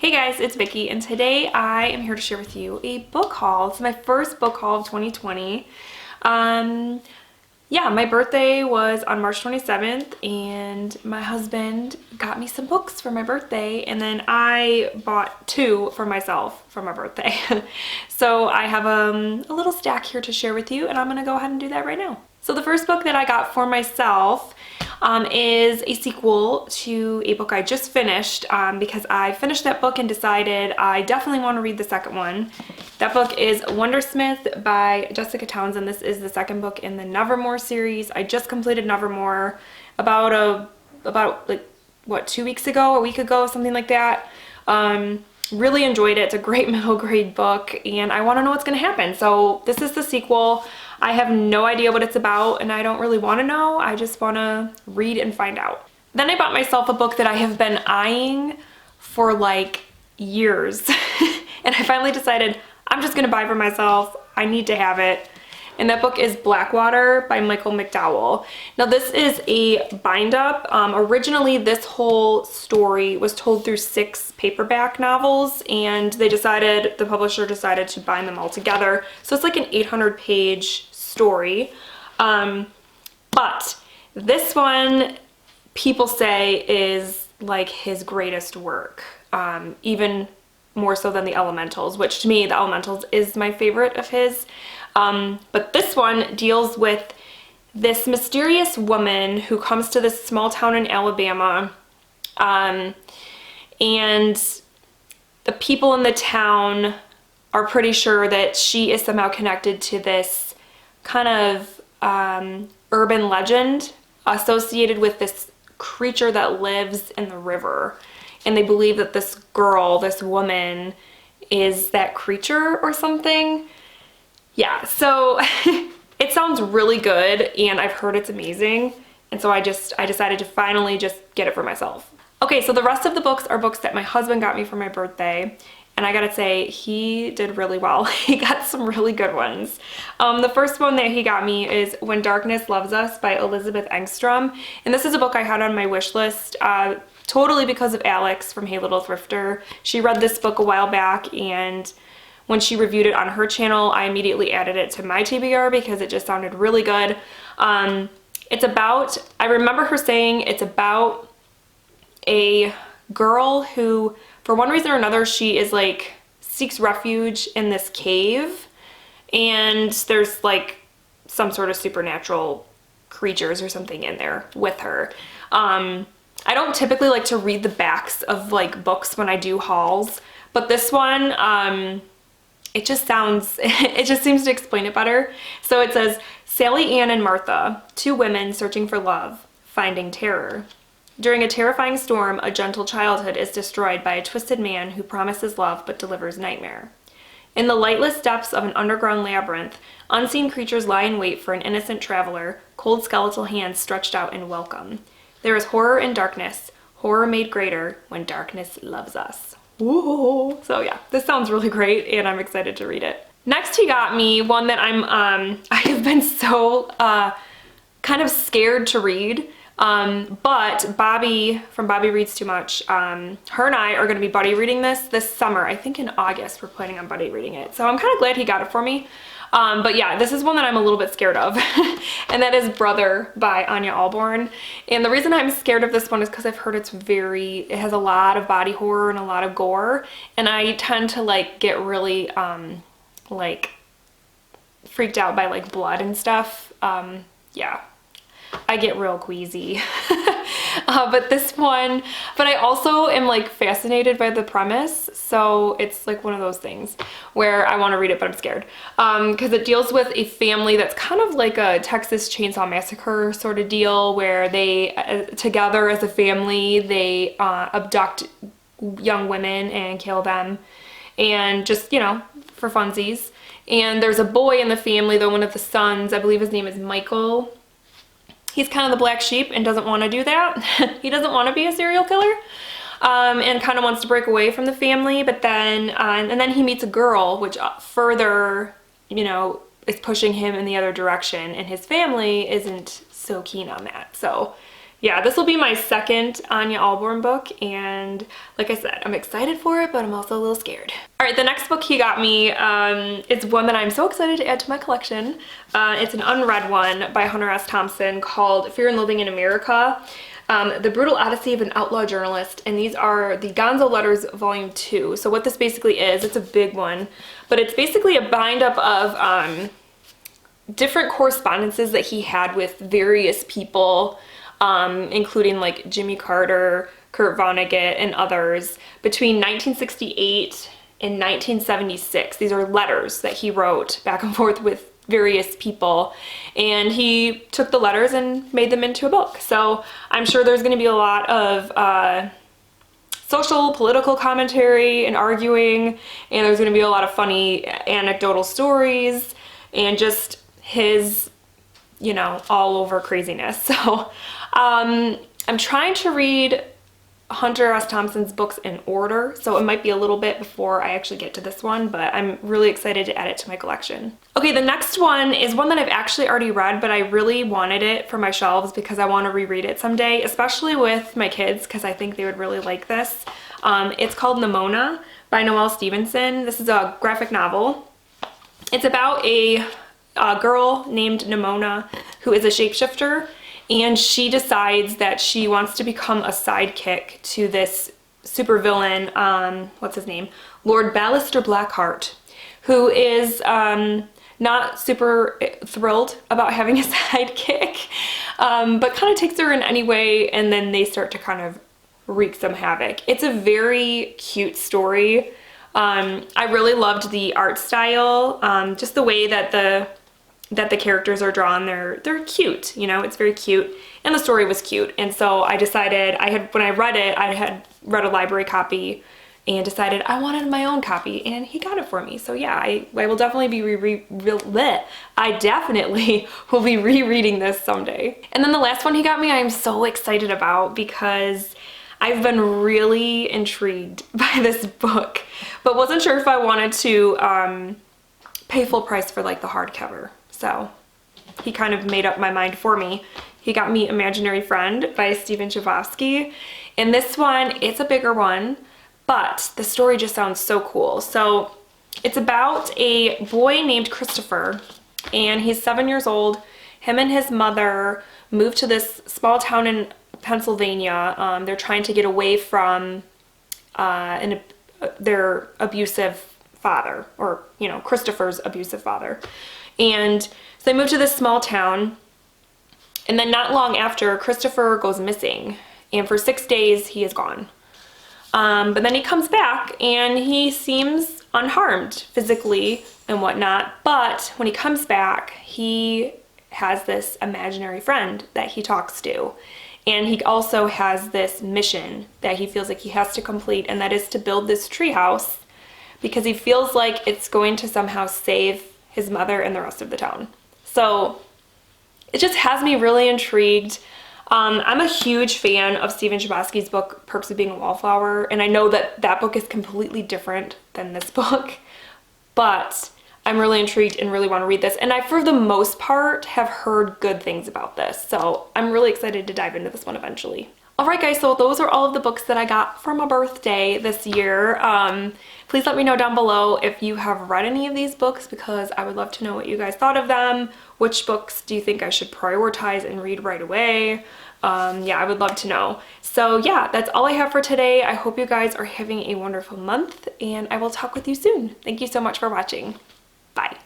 Hey guys, it's Vicky, and today I am here to share with you a book haul. It's my first book haul of 2020. Yeah, my birthday was on March 27th, and my husband got me some books for my birthday, and then I bought two for myself for my birthday. So I have a little stack here to share with you, and I'm gonna go ahead and do that right now. So the first book that I got for myself is a sequel to a book I just finished because I finished that book and decided I definitely want to read the second one. That book is Wondersmith by Jessica Townsend. This is the second book in the Nevermore series. I just completed Nevermore about like what, 2 weeks ago, a week ago, something like that. Really enjoyed it. It's a great middle grade book, and I want to know what's going to happen. So this is the sequel. I have no idea what it's about, and I don't really want to know. I just want to read and find out. Then I bought myself a book that I have been eyeing for like years. And I finally decided I'm just going to buy for myself. I need to have it. And that book is Blackwater by Michael McDowell. Now this is a bind up. Originally this whole story was told through 6 paperback novels, and the publisher decided to bind them all together. So it's like an 800-page story. But this one, people say, is like his greatest work, even more so than The Elementals, which to me, The Elementals is my favorite of his. But this one deals with this mysterious woman who comes to this small town in Alabama, and the people in the town are pretty sure that she is somehow connected to this kind of urban legend associated with this creature that lives in the river. And they believe that this girl, this woman, is that creature or something. Yeah, so it sounds really good, and I've heard it's amazing, and so I decided to finally just get it for myself. Okay, so the rest of the books are books that my husband got me for my birthday, and I gotta say, he did really well. He got some really good ones. The first one that he got me is When Darkness Loves Us by Elizabeth Engstrom, and this is a book I had on my wish list totally because of Alex from Hey Little Thrifter. She read this book a while back, and when she reviewed it on her channel, I immediately added it to my TBR because it just sounded really good. It's about, I remember her saying it's about a girl who, for one reason or another, she is like, seeks refuge in this cave, and there's like some sort of supernatural creatures or something in there with her. I don't typically like to read the backs of like books when I do hauls, but this one, it just seems to explain it better. So it says, Sally Ann and Martha, 2 women searching for love, finding terror. During a terrifying storm, a gentle childhood is destroyed by a twisted man who promises love but delivers nightmare. In the lightless depths of an underground labyrinth, unseen creatures lie in wait for an innocent traveler, cold skeletal hands stretched out in welcome. There is horror in darkness, horror made greater when darkness loves us. Ooh. So yeah, this sounds really great, and I'm excited to read it. Next, he got me one that I have been so kind of scared to read, but Bobby from Bobby Reads Too Much, her and I are going to be buddy reading this summer. I think in August we're planning on buddy reading it, so I'm kind of glad he got it for me. But yeah, this is one that I'm a little bit scared of, and that is Brother by Anya Alborn. And the reason I'm scared of this one is because I've heard it has a lot of body horror and a lot of gore, and I tend to like get really like freaked out by like blood and stuff. Yeah, I get real queasy. But I also am like fascinated by the premise, so it's like one of those things where I want to read it, but I'm scared. Because it deals with a family that's kind of like a Texas Chainsaw Massacre sort of deal, where they, together as a family, they abduct young women and kill them, and just, you know, for funsies. And there's a boy in the family, though, one of the sons, I believe his name is Michael. He's kind of the black sheep and doesn't want to do that. He doesn't want to be a serial killer, and kind of wants to break away from the family, but then, and then he meets a girl, which further, you know, is pushing him in the other direction, and his family isn't so keen on that. So yeah, this will be my second Anya Alborn book, and like I said, I'm excited for it, but I'm also a little scared. All right, the next book he got me is one that I'm so excited to add to my collection. It's an unread one by Hunter S. Thompson called Fear and Loathing in America. The Brutal Odyssey of an Outlaw Journalist, and these are the Gonzo Letters Volume 2. So what this basically is, it's a big one, but it's basically a bind up of different correspondences that he had with various people, including like Jimmy Carter, Kurt Vonnegut, and others between 1968 and 1976. These are letters that he wrote back and forth with various people, and he took the letters and made them into a book. So I'm sure there's going to be a lot of social, political commentary and arguing, and there's going to be a lot of funny anecdotal stories and just his, you know, all over craziness. So I'm trying to read Hunter S. Thompson's books in order, so it might be a little bit before I actually get to this one, but I'm really excited to add it to my collection. Okay, the next one is one that I've actually already read, but I really wanted it for my shelves because I want to reread it someday, especially with my kids, because I think they would really like this. It's called Nimona by Noelle Stevenson. This is a graphic novel. It's about a girl named Nimona who is a shapeshifter, and she decides that she wants to become a sidekick to this supervillain, what's his name? Lord Ballister Blackheart, who is not super thrilled about having a sidekick, but kind of takes her in anyway, and then they start to kind of wreak some havoc. It's a very cute story. I really loved the art style, just the way that the characters are drawn. They're cute, you know, it's very cute, and the story was cute. And so I decided, when I read it, I had read a library copy and decided I wanted my own copy, and he got it for me. So yeah, I will definitely be rereading this someday. And then the last one he got me, I'm so excited about because I've been really intrigued by this book, but wasn't sure if I wanted to pay full price for like the hardcover. So he kind of made up my mind for me. He got me Imaginary Friend by Stephen Chbosky. And this one, it's a bigger one, but the story just sounds so cool. So it's about a boy named Christopher, and he's 7 years old. Him and his mother moved to this small town in Pennsylvania. They're trying to get away from their abusive father, or, you know, Christopher's abusive father. And so they moved to this small town, and then not long after, Christopher goes missing, and for 6 days he is gone. But then he comes back, and he seems unharmed physically and whatnot, but when he comes back, he has this imaginary friend that he talks to. And he also has this mission that he feels like he has to complete, and that is to build this treehouse because he feels like it's going to somehow save his mother and the rest of the town. So it just has me really intrigued. I'm a huge fan of Stephen Chbosky's book, Perks of Being a Wallflower, and I know that that book is completely different than this book, but I'm really intrigued and really want to read this. And I, for the most part, have heard good things about this, so I'm really excited to dive into this one eventually. Alright guys, so those are all of the books that I got for my birthday this year. Please let me know down below if you have read any of these books, because I would love to know what you guys thought of them. Which books do you think I should prioritize and read right away? Yeah, I would love to know. So yeah, that's all I have for today. I hope you guys are having a wonderful month, and I will talk with you soon. Thank you so much for watching. Bye.